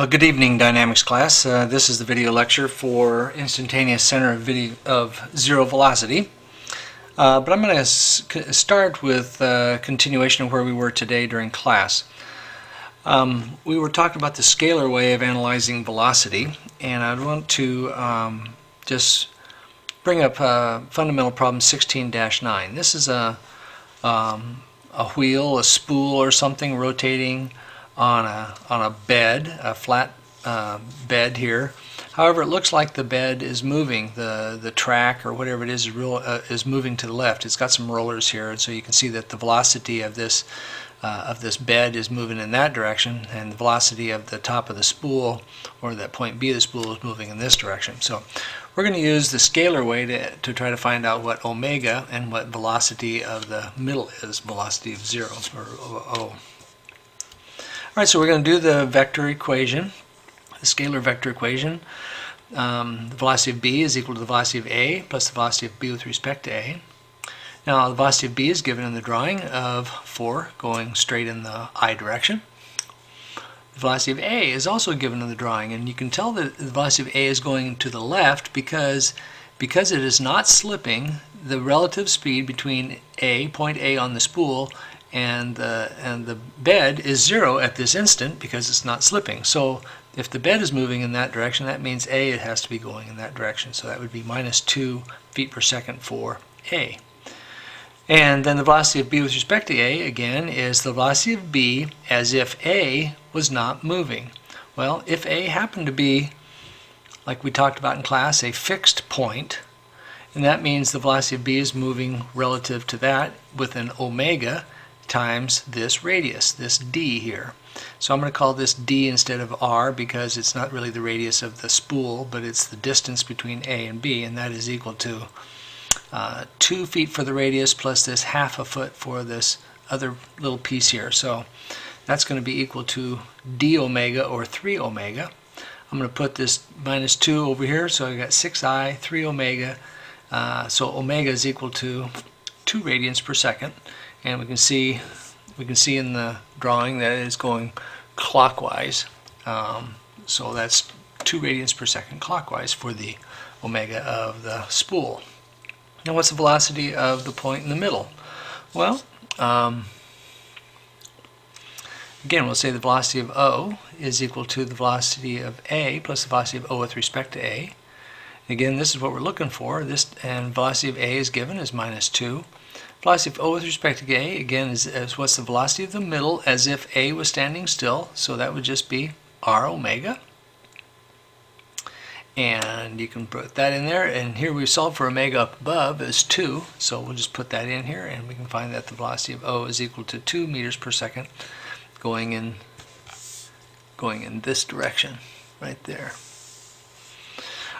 Well, good evening, Dynamics class. This is the video lecture for Instantaneous Center of Zero Velocity. But I'm going to start with a continuation of where we were today during class. We were talking about the scalar way of analyzing velocity, and I want to just bring up fundamental problem 16-9. This is a wheel, a spool, or something rotating on a bed, a flat bed here. However, it looks like the bed is moving. The track or whatever it is moving to the left. It's got some rollers here, and so you can see that the velocity of this bed is moving in that direction, and the velocity of the top of the spool, or that point B of the spool, is moving in this direction. So we're going to use the scalar way to try to find out what omega and what velocity of the middle is, velocity of zero, or O. Alright, so we're going to do the vector equation, the scalar vector equation. The velocity of B is equal to the velocity of A plus the velocity of B with respect to A. Now, the velocity of B is given in the drawing of 4 going straight in the I direction. The velocity of A is also given in the drawing, and you can tell that the velocity of A is going to the left because it is not slipping. The relative speed between point A on the spool and the bed is 0 at this instant because it's not slipping. So if the bed is moving in that direction, that means A, it has to be going in that direction. So that would be minus 2 feet per second for A. And then the velocity of B with respect to A, again, is the velocity of B as if A was not moving. Well, if A happened to be, like we talked about in class, a fixed point, and that means the velocity of B is moving relative to that with an omega times this radius, this d here. So I'm going to call this d instead of r because it's not really the radius of the spool, but it's the distance between A and B, and that is equal to 2 feet for the radius plus this half a foot for this other little piece here. So that's going to be equal to d omega, or 3 omega. I'm going to put this minus 2 over here, so I got 6i, 3 omega. So omega is equal to 2 radians per second. And we can see in the drawing that it is going clockwise. So that's 2 radians per second clockwise for the omega of the spool. Now, what's the velocity of the point in the middle? Well, again, we'll say the velocity of O is equal to the velocity of A plus the velocity of O with respect to A. Again, this is what we're looking for. And velocity of A is given as minus 2. Velocity of O with respect to A, again, is what's the velocity of the middle as if A was standing still. So that would just be r omega. And you can put that in there. And here we solve for omega up above as 2. So we'll just put that in here, and we can find that the velocity of O is equal to 2 meters per second going in this direction right there.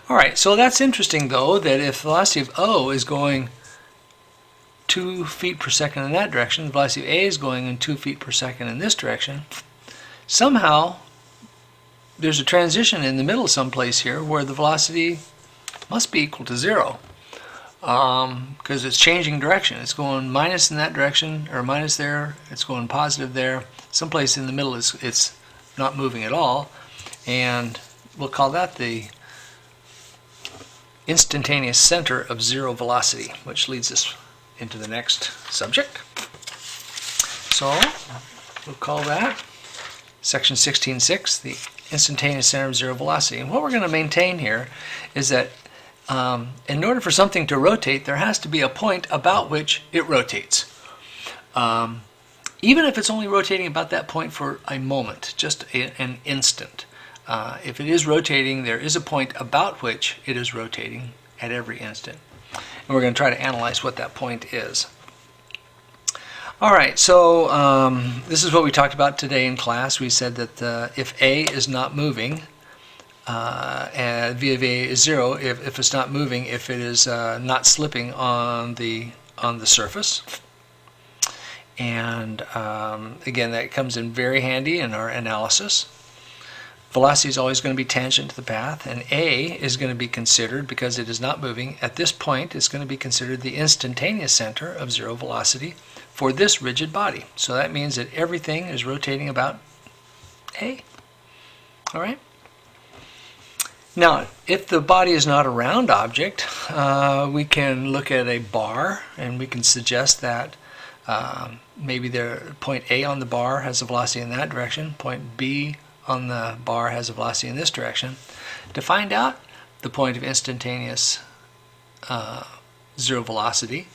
Alright, so that's interesting though, that if the velocity of O is going 2 feet per second in that direction, the velocity of A is going in 2 feet per second in this direction, somehow there's a transition in the middle someplace here where the velocity must be equal to 0 because it's changing direction. It's going minus in that direction, or minus there, it's going positive there. Someplace in the middle it's not moving at all, and we'll call that the instantaneous center of zero velocity, which leads us into the next subject. So we'll call that section 16.6, the instantaneous center of zero velocity. And what we're going to maintain here is that in order for something to rotate, there has to be a point about which it rotates. Even if it's only rotating about that point for a moment, just an instant. If it is rotating, there is a point about which it is rotating at every instant. And we're going to try to analyze what that point is. Alright, so this is what we talked about today in class. We said that if A is not moving, and V of A is 0 if it's not moving, if it is not slipping on the surface. And again, that comes in very handy in our analysis. Velocity is always going to be tangent to the path, and A is going to be considered, because it is not moving, at this point it's going to be considered the instantaneous center of zero velocity for this rigid body. So that means that everything is rotating about A. All right. Now, if the body is not a round object, we can look at a bar and we can suggest that maybe the point A on the bar has a velocity in that direction, point B on the bar has a velocity in this direction. To find out the point of instantaneous zero velocity,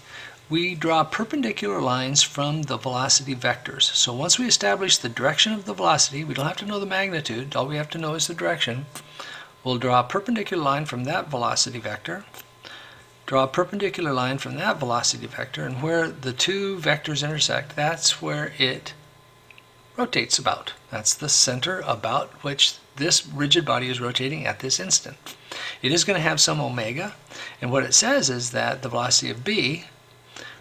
we draw perpendicular lines from the velocity vectors. So once we establish the direction of the velocity, we don't have to know the magnitude, all we have to know is the direction. We'll draw a perpendicular line from that velocity vector, draw a perpendicular line from that velocity vector, and where the two vectors intersect, that's where it rotates about. That's the center about which this rigid body is rotating at this instant. It is going to have some omega, and what it says is that the velocity of b,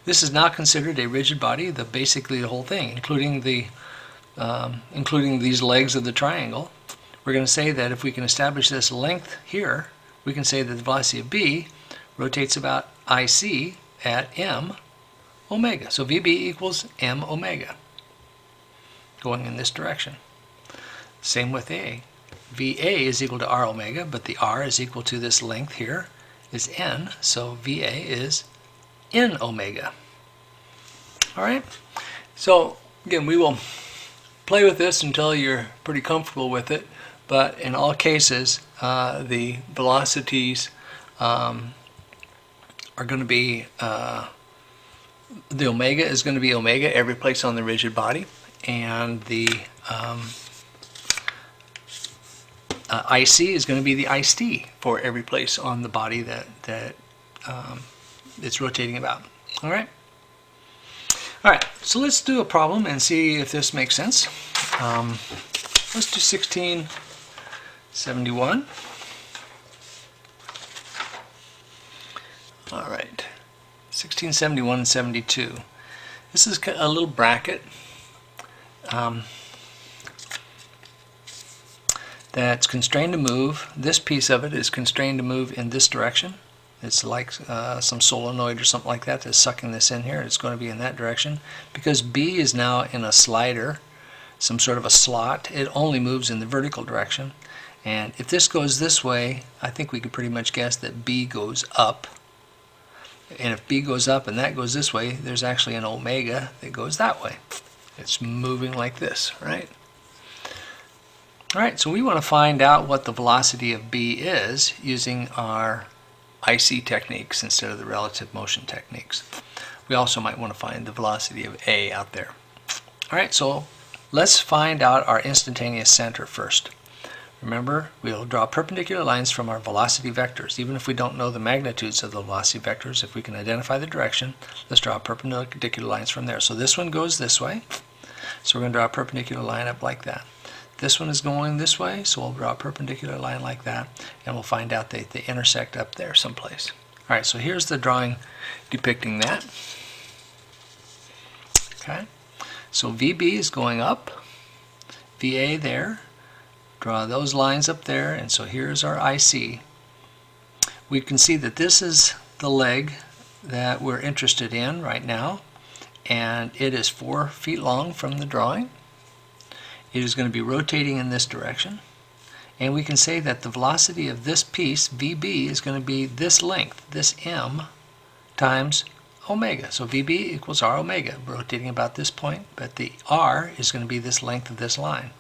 this is now considered a rigid body, basically the whole thing, including these legs of the triangle. We're going to say that if we can establish this length here, we can say that the velocity of b rotates about IC at m omega. So VB equals m omega, going in this direction. Same with A. VA is equal to r omega, but the r is equal to this length here is n, so VA is n omega. All right, so again, we will play with this until you're pretty comfortable with it, but in all cases, the velocities are going to be, the omega is going to be omega every place on the rigid body, and the IC is going to be the IC for every place on the body that it's rotating about. All right. All right. So let's do a problem and see if this makes sense. Let's do 1671. All right. 1671 and 72. This is a little bracket that's constrained to move. This piece of it is constrained to move in this direction. It's like some solenoid or something like that that's sucking this in here. It's going to be in that direction. Because B is now in a slider, some sort of a slot, it only moves in the vertical direction. And if this goes this way, I think we could pretty much guess that B goes up. And if B goes up and that goes this way, there's actually an omega that goes that way. It's moving like this, right? All right, so we want to find out what the velocity of B is using our IC techniques instead of the relative motion techniques. We also might want to find the velocity of A out there. All right, so let's find out our instantaneous center first. Remember, we'll draw perpendicular lines from our velocity vectors. Even if we don't know the magnitudes of the velocity vectors, if we can identify the direction, let's draw perpendicular lines from there. So this one goes this way, so we're going to draw a perpendicular line up like that. This one is going this way, so we'll draw a perpendicular line like that, and we'll find out that they intersect up there someplace. All right, so here's the drawing depicting that. Okay, so VB is going up, VA there, draw those lines up there, and so here's our IC. We can see that this is the leg that we're interested in right now, and it is 4 feet long from the drawing. It is going to be rotating in this direction, and we can say that the velocity of this piece, VB, is going to be this length, this m, times omega. So VB equals r omega, rotating about this point, but the r is going to be this length of this line.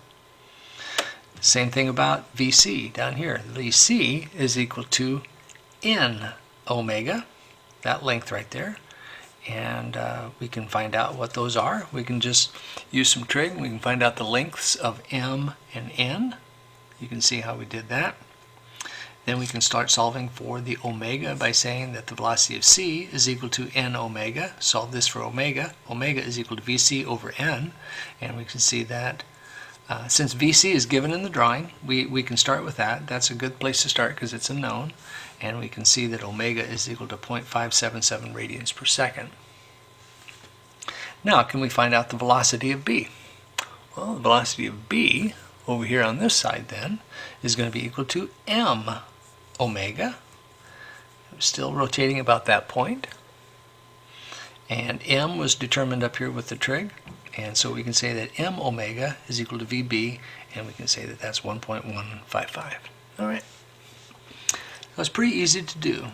Same thing about VC down here. VC is equal to n omega, that length right there. And we can find out what those are. We can just use some trig and we can find out the lengths of m and n. You can see how we did that. Then we can start solving for the omega by saying that the velocity of c is equal to n omega. Solve this for omega. Omega is equal to vc over n. And we can see that since vc is given in the drawing, we can start with that. That's a good place to start because it's a known. And we can see that omega is equal to 0.577 radians per second. Now, can we find out the velocity of B? Well, the velocity of B over here on this side then is going to be equal to m omega. Still rotating about that point. And m was determined up here with the trig. And so we can say that m omega is equal to VB, and we can say that that's 1.155. All right. That's pretty easy to do.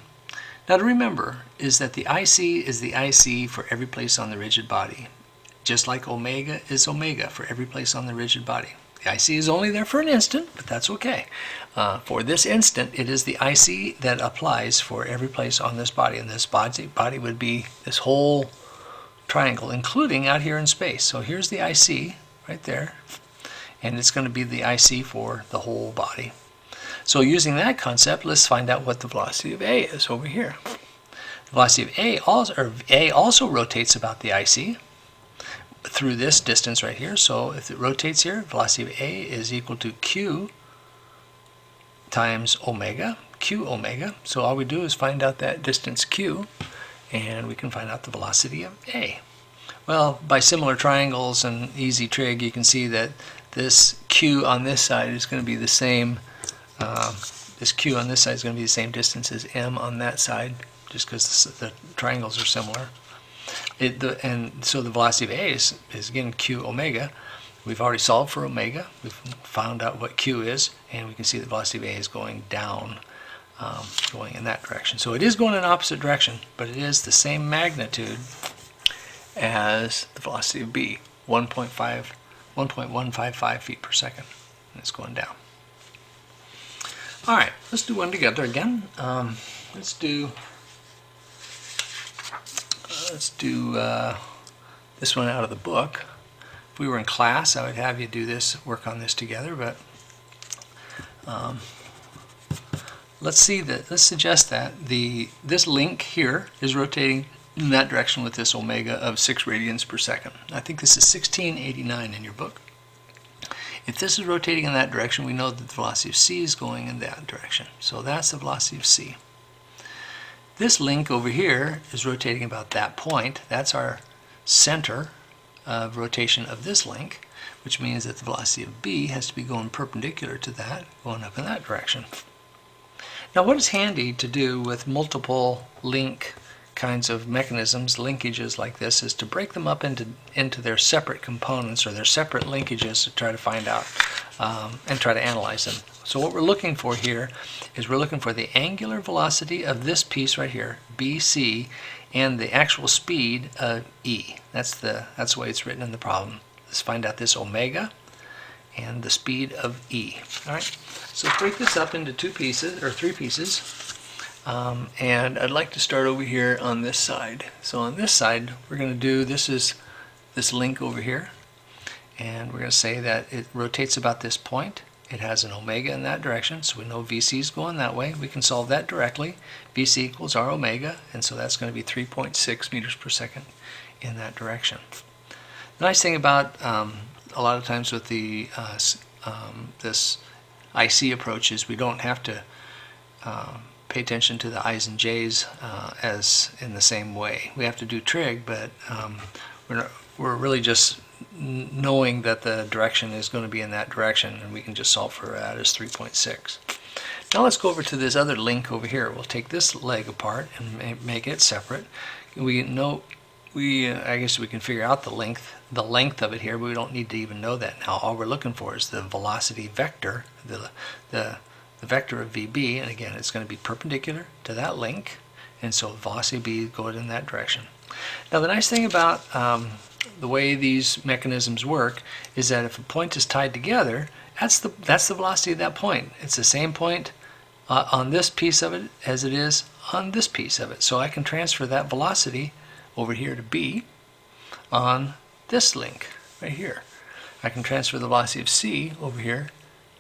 Now to remember is that the IC is the IC for every place on the rigid body, just like omega is omega for every place on the rigid body. The IC is only there for an instant, but that's okay. For this instant, it is the IC that applies for every place on this body, and this body would be this whole triangle, including out here in space. So here's the IC right there, and it's going to be the IC for the whole body. So using that concept, let's find out what the velocity of A is over here. The velocity of A also rotates about the IC through this distance right here. So if it rotates here, velocity of A is equal to Q times omega, Q omega. So all we do is find out that distance Q, and we can find out the velocity of A. Well, by similar triangles and easy trig, you can see that this Q on this side is going to be the same. This Q on this side is going to be the same distance as M on that side, just because the triangles are similar. And so the velocity of A is again Q omega. We've already solved for omega. We've found out what Q is, and we can see the velocity of A is going down, going in that direction. So it is going in an opposite direction, but it is the same magnitude as the velocity of B, 1.155 feet per second. And it's going down. All right, let's do one together again. Let's do this one out of the book. If we were in class, I would have you do this, work on this together, but let's suggest that this link here is rotating in that direction with this omega of 6 radians per second. I think this is 1689 in your book. If this is rotating in that direction, we know that the velocity of C is going in that direction. So that's the velocity of C. This link over here is rotating about that point. That's our center of rotation of this link, which means that the velocity of B has to be going perpendicular to that, going up in that direction. Now what is handy to do with multiple link kinds of mechanisms, linkages like this, is to break them up into their separate components or their separate linkages to try to find out and try to analyze them. So what we're looking for here is we're looking for the angular velocity of this piece right here, BC, and the actual speed of E. That's the way it's written in the problem. Let's find out this omega and the speed of E. All right. So let's break this up into 2 pieces or 3 pieces. And I'd like to start over here on this side. So on this side, we're going to do, this is this link over here, and we're going to say that it rotates about this point. It has an omega in that direction, so we know VC is going that way. We can solve that directly. VC equals our omega, and so that's going to be 3.6 meters per second in that direction. The nice thing about a lot of times with the this IC approach is we don't have to pay attention to the I's and J's as in the same way. We have to do trig, but we're really just knowing that the direction is going to be in that direction, and we can just solve for that as 3.6. Now let's go over to this other link over here. We'll take this leg apart and make it separate. I guess we can figure out the length of it here, but we don't need to even know that now. All we're looking for is the velocity vector, the vector of VB, and again it's going to be perpendicular to that link, and so velocity B goes in that direction. Now the nice thing about the way these mechanisms work is that if a point is tied together, that's the velocity of that point. It's the same point on this piece of it as it is on this piece of it. So I can transfer that velocity over here to B on this link right here. I can transfer the velocity of C over here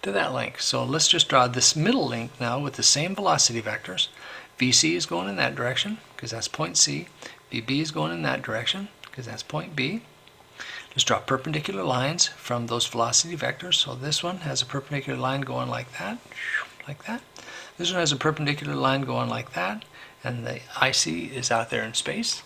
to that link. So let's just draw this middle link now with the same velocity vectors. VC is going in that direction because that's point C. VB is going in that direction because that's point B. Just draw perpendicular lines from those velocity vectors. So this one has a perpendicular line going like that, like that. This one has a perpendicular line going like that, and the IC is out there in space.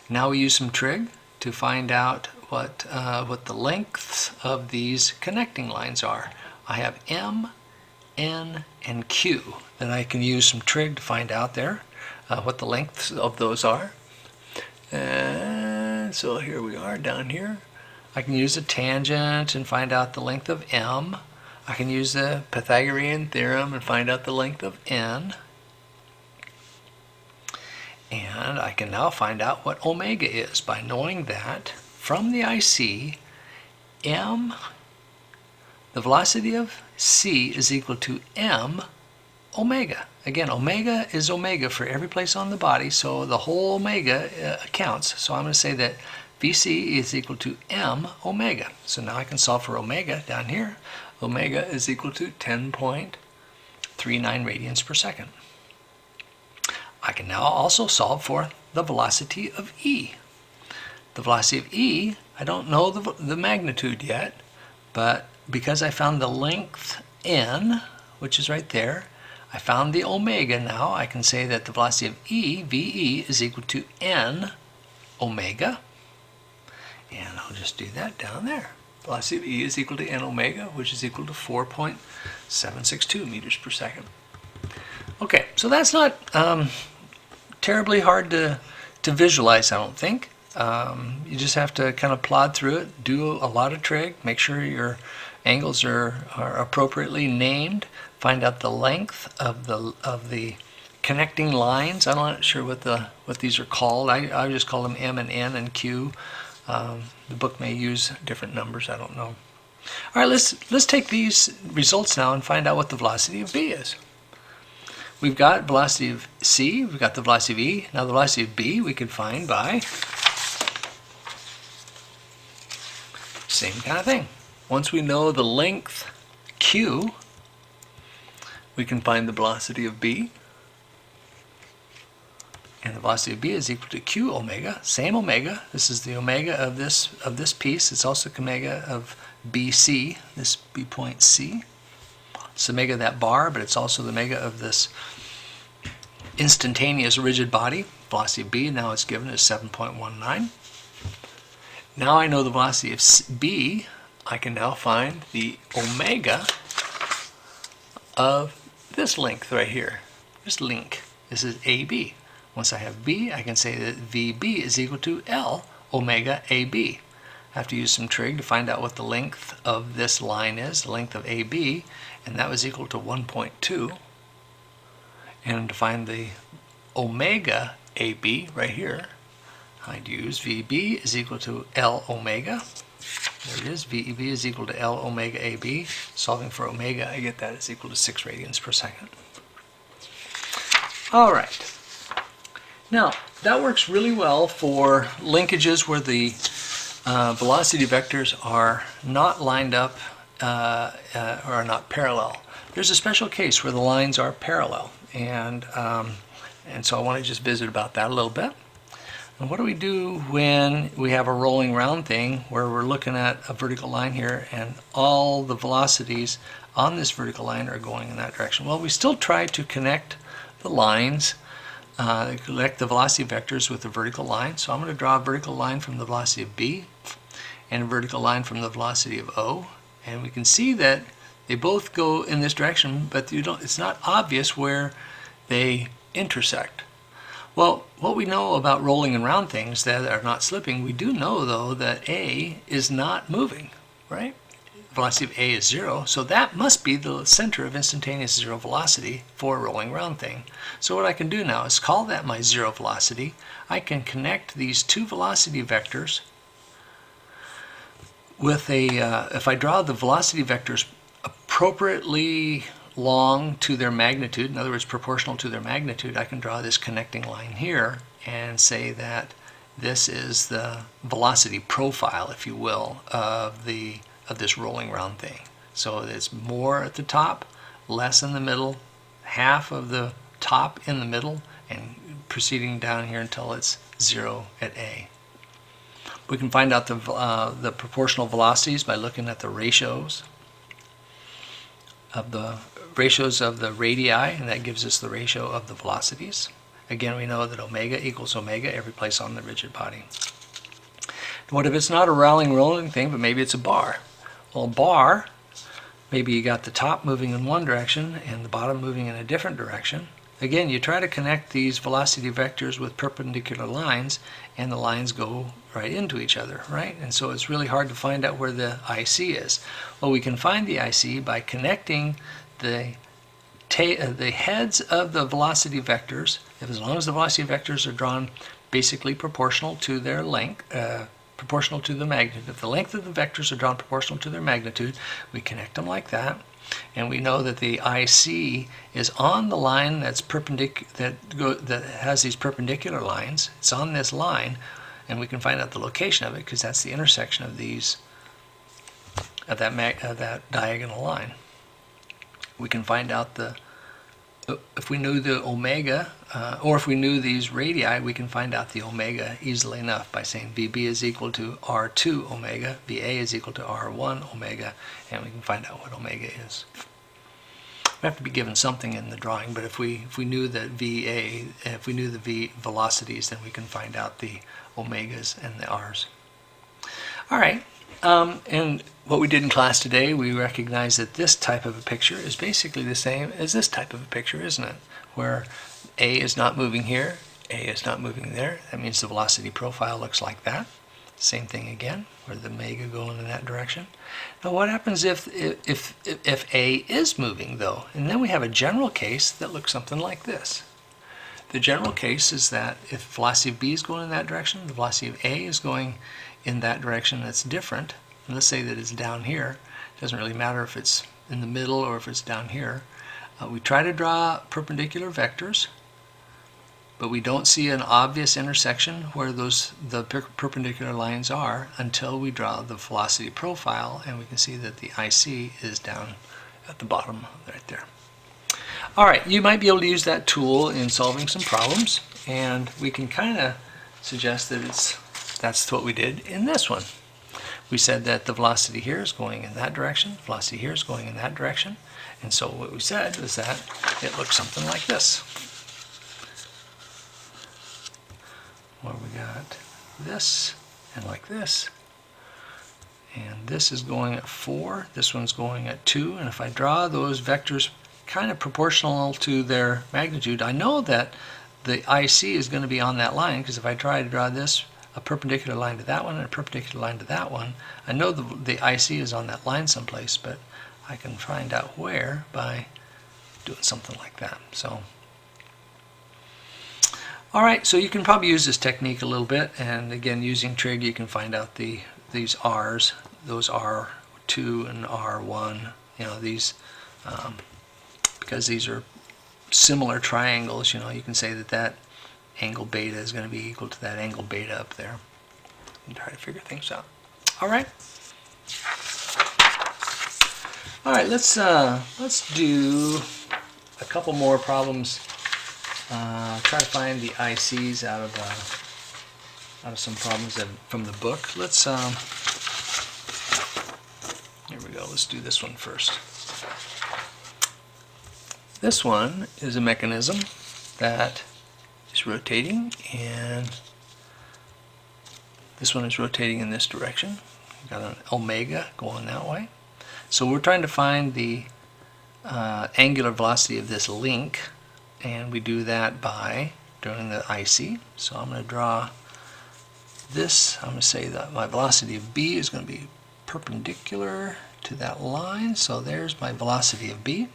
Now we use some trig to find out what the lengths of these connecting lines are. I have M, N, and Q. Then I can use some trig to find out there what the lengths of those are. And And so here we are down here. I can use a tangent and find out the length of m. I can use the Pythagorean theorem and find out the length of n. And I can now find out what omega is by knowing that from the IC, m, the velocity of c is equal to m omega. Again, omega is omega for every place on the body, so the whole omega counts. So I'm going to say that VC is equal to m omega. So now I can solve for omega down here. Omega is equal to 10.39 radians per second. I can now also solve for the velocity of E. The velocity of E, I don't know the magnitude yet, but because I found the length n, which is right there, I found the omega now, I can say that the velocity of E, VE, is equal to n omega. And I'll just do that down there. Velocity of E is equal to n omega, which is equal to 4.762 meters per second. Okay, so that's not terribly hard to visualize, I don't think. You just have to kind of plod through it, do a lot of trig, make sure your angles are appropriately named, find out the length of the connecting lines. I'm not sure what these are called. I just call them M and N and Q. The book may use different numbers, I don't know. All right, let's take these results now and find out what the velocity of B is. We've got velocity of C, we've got the velocity of E. Now the velocity of B we can find by same kind of thing. Once we know the length Q, we can find the velocity of B. And the velocity of B is equal to Q omega, same omega. This is the omega of this piece. It's also omega of BC, this B point C. It's the omega of that bar, but it's also the omega of this instantaneous rigid body. Velocity of B now it's given as 7.19. Now I know the velocity of B, I can now find the omega of this length right here. This link. This is AB. Once I have B, I can say that VB is equal to L omega AB. I have to use some trig to find out what the length of this line is, the length of AB, and that was equal to 1.2. And to find the omega AB right here, I'd use VB is equal to L omega. There it is, VB is equal to L omega AB. Solving for omega, I get that is equal to 6 radians per second. All right. Now, that works really well for linkages where the velocity vectors are not lined up or are not parallel. There's a special case where the lines are parallel, and so I want to just visit about that a little bit. And what do we do when we have a rolling round thing where we're looking at a vertical line here and all the velocities on this vertical line are going in that direction? Well, we still try to connect the lines, connect the velocity vectors with the vertical line. So I'm going to draw a vertical line from the velocity of B and a vertical line from the velocity of O. And we can see that they both go in this direction, but it's not obvious where they intersect. Well, what we know about rolling around things that are not slipping, we do know though that A is not moving, right? Velocity of A is 0, so that must be the center of instantaneous zero velocity for a rolling around thing. So what I can do now is call that my zero velocity. I can connect these two velocity vectors with if I draw the velocity vectors appropriately long to their magnitude, in other words proportional to their magnitude, I can draw this connecting line here and say that this is the velocity profile, if you will, of this rolling around thing. So it's more at the top, less in the middle, half of the top in the middle, and proceeding down here until it's 0 at A. We can find out the proportional velocities by looking at the ratios of the radii, and that gives us the ratio of the velocities. Again, we know that omega equals omega every place on the rigid body. What if it's not a rolling thing, but maybe it's a bar? Well, a bar, maybe you got the top moving in one direction and the bottom moving in a different direction. again, you try to connect these velocity vectors with perpendicular lines, and the lines go right into each other, right? And so it's really hard to find out where the IC is. Well, we can find the IC by connecting the heads of the velocity vectors, as long as the velocity vectors are drawn basically proportional to their length, proportional to the magnitude. If the length of the vectors are drawn proportional to their magnitude, we connect them like that, and we know that the IC is on the line that's perpendicular, that has these perpendicular lines. It's on this line, and we can find out the location of it because that's the intersection of these, of that diagonal line. We can find out the, if we knew the omega, or if we knew these radii, we can find out the omega easily enough by saying VB is equal to R2 omega, VA is equal to R1 omega, and we can find out what omega is. We have to be given something in the drawing, but if we knew that VA, if we knew the V velocities, then we can find out the omegas and the R's. All right, and what we did in class today, we recognized that this type of a picture is basically the same as this type of a picture, isn't it? Where A is not moving here, A is not moving there. That means the velocity profile looks like that. Same thing again, where the omega going in that direction. Now what happens if A is moving though? And then we have a general case that looks something like this. The general case is that if velocity of B is going in that direction, the velocity of A is going in that direction that's different. And let's say that it's down here. It doesn't really matter if it's in the middle or if it's down here. We try to draw perpendicular vectors, but we don't see an obvious intersection where the perpendicular lines are until we draw the velocity profile, and we can see that the IC is down at the bottom right there. All right, you might be able to use that tool in solving some problems, and we can kind of suggest that that's what we did in this one. We said that the velocity here is going in that direction, velocity here is going in that direction, and so what we said was that it looks something like this. Where we got this and like this, and this is going at 4, this one's going at 2, and if I draw those vectors kind of proportional to their magnitude, I know that the IC is going to be on that line, because if I try to draw this, a perpendicular line to that one and a perpendicular line to that one, I know the IC is on that line someplace, but I can find out where by doing something like that. So, all right, so you can probably use this technique a little bit, and again, using trig, you can find out these R's, those R2 and R1, you know, these, because these are similar triangles, you know, you can say that that angle beta is going to be equal to that angle beta up there, and try to figure things out. All right. All right, let's do a couple more problems. Try to find the ICs out of some problems from the book. Let's here we go. Let's do this one first. This one is a mechanism that is rotating, and this one is rotating in this direction. We've got an omega going that way. So we're trying to find the angular velocity of this link, and we do that by drawing the IC. So I'm going to draw this. I'm going to say that my velocity of B is going to be perpendicular to that line. So there's my velocity of B.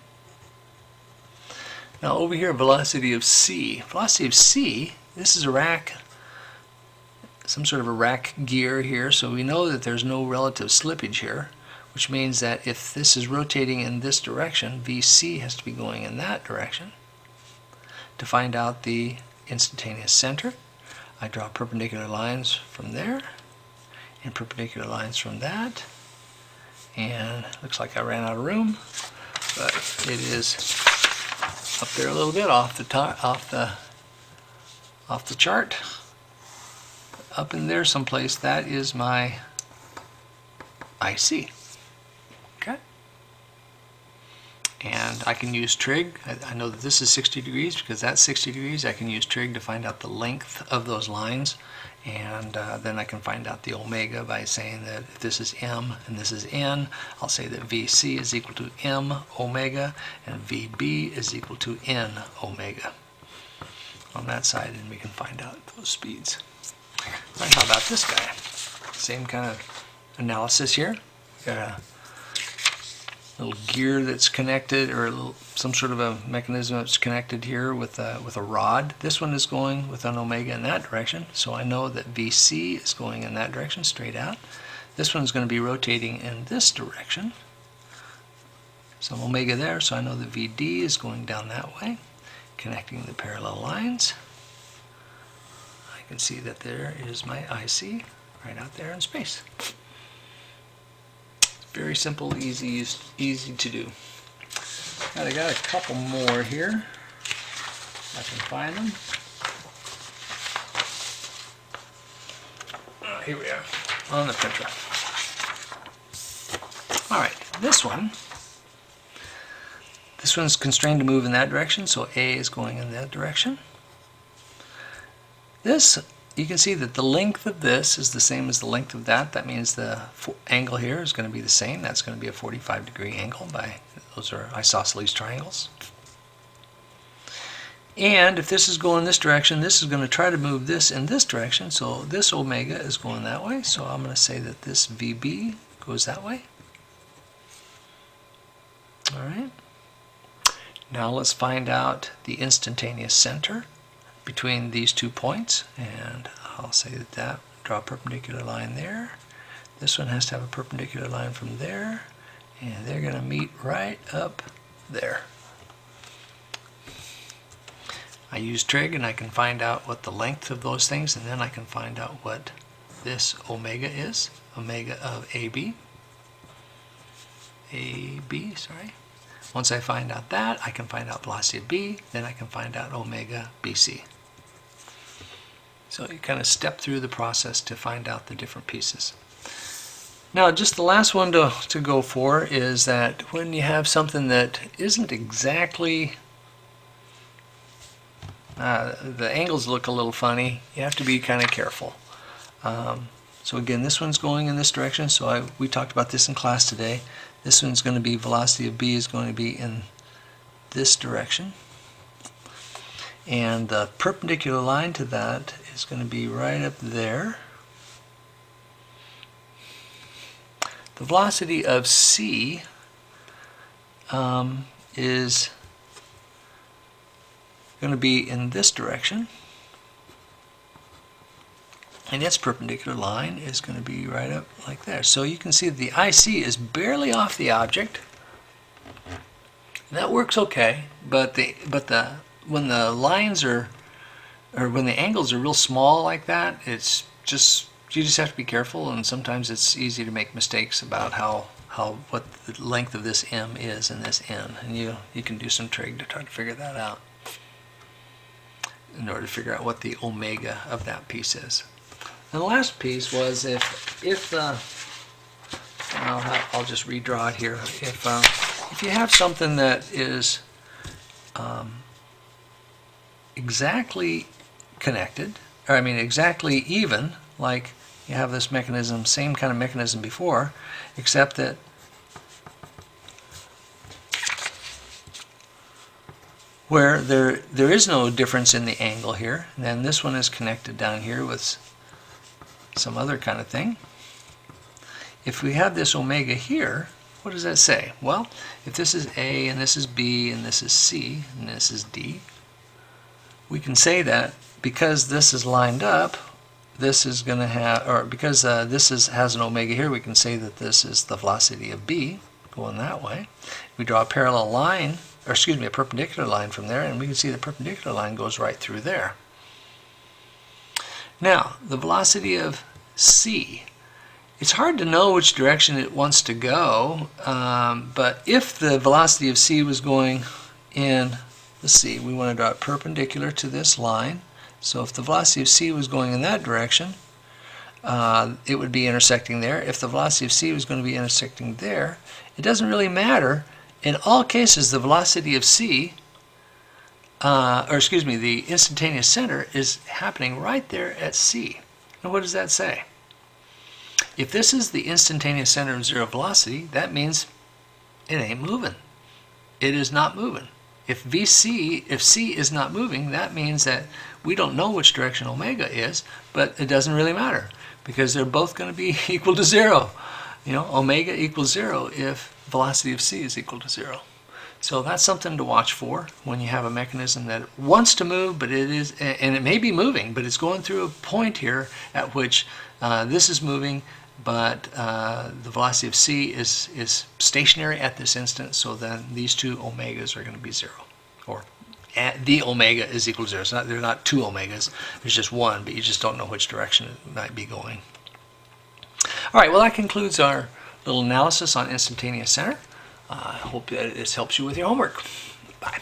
Now over here, velocity of C. Velocity of C, this is a rack, some sort of a rack gear here, so we know that there's no relative slippage here, which means that if this is rotating in this direction, VC has to be going in that direction. To find out the instantaneous center, I draw perpendicular lines from there, and perpendicular lines from that, and looks like I ran out of room, but it is up there a little bit off the chart, up in there someplace. That is my IC. Okay. And I can use trig. I know that this is 60 degrees because that's 60 degrees. I can use trig to find out the length of those lines. And then I can find out the omega by saying that if this is m and this is n, I'll say that VC is equal to m omega and VB is equal to n omega on that side, and we can find out those speeds. All right, how about this guy? Same kind of analysis here. Got a little gear that's connected, or some sort of a mechanism that's connected here with a rod. This one is going with an omega in that direction, so I know that VC is going in that direction, straight out. This one is going to be rotating in this direction. Some omega there, so I know that VD is going down that way, connecting the parallel lines. I can see that there is my IC right out there in space. Very simple, easy to do. Now I got a couple more here. I can find them. Here we are on the printer. All right, this one's constrained to move in that direction, so A is going in that direction. This, you can see that the length of this is the same as the length of that. That means the angle here is going to be the same. That's going to be a 45-degree angle. Those are isosceles triangles. And if this is going this direction, this is going to try to move this in this direction. So this omega is going that way. So I'm going to say that this VB goes that way. All right. Now let's find out the instantaneous center between these 2 points, and I'll say that draw a perpendicular line there. This one has to have a perpendicular line from there, and they're going to meet right up there. I use trig and I can find out what the length of those things, and then I can find out what this omega is, omega of AB. Sorry. Once I find out that, I can find out velocity of B, then I can find out omega BC. So you kind of step through the process to find out the different pieces. Now, just the last one to go for is that when you have something that isn't exactly, the angles look a little funny, you have to be kind of careful. So again, this one's going in this direction, so we talked about this in class today. This one's going to be, velocity of B is going to be in this direction. And the perpendicular line to that is going to be right up there. The velocity of C is going to be in this direction. And its perpendicular line is going to be right up like there. So you can see the IC is barely off the object. And that works okay, but when the lines are, or when the angles are real small like that, it's just, you just have to be careful, and sometimes it's easy to make mistakes about what the length of this M is and this N, and you can do some trig to try to figure that out in order to figure out what the omega of that piece is. And the last piece was if I'll just redraw it here. If you have something that is exactly connected, or I mean exactly even, like you have this mechanism, same kind of mechanism before, except that where there is no difference in the angle here, and then this one is connected down here with some other kind of thing. If we have this omega here, what does that say? Well, if this is A and this is B and this is C and this is D, we can say that because this is lined up, this is going to have, or because this has an omega here, we can say that this is the velocity of B going that way. We draw a parallel line, or excuse me, a perpendicular line from there, and we can see the perpendicular line goes right through there. Now, the velocity of C, it's hard to know which direction it wants to go, but if the velocity of C was going in, let's see, we want to draw it perpendicular to this line. So if the velocity of C was going in that direction, it would be intersecting there. If the velocity of C was going to be intersecting there, it doesn't really matter In all cases, the velocity of c, the instantaneous center is happening right there at c. And what does that say? If this is the instantaneous center of zero velocity, that means it ain't moving. It is not moving. If c is not moving, that means that we don't know which direction omega is, but it doesn't really matter because they're both going to be equal to zero. You know, omega equals zero if velocity of c is equal to zero. So that's something to watch for when you have a mechanism that wants to move, but it is, and it may be moving, but it's going through a point here at which this is moving, but the velocity of c is stationary at this instant, so then these two omegas are going to be zero, or the omega is equal to zero. So there are not two omegas, there's just one, but you just don't know which direction it might be going. All right, well, that concludes our little analysis on instantaneous center. I hope that this helps you with your homework. Bye.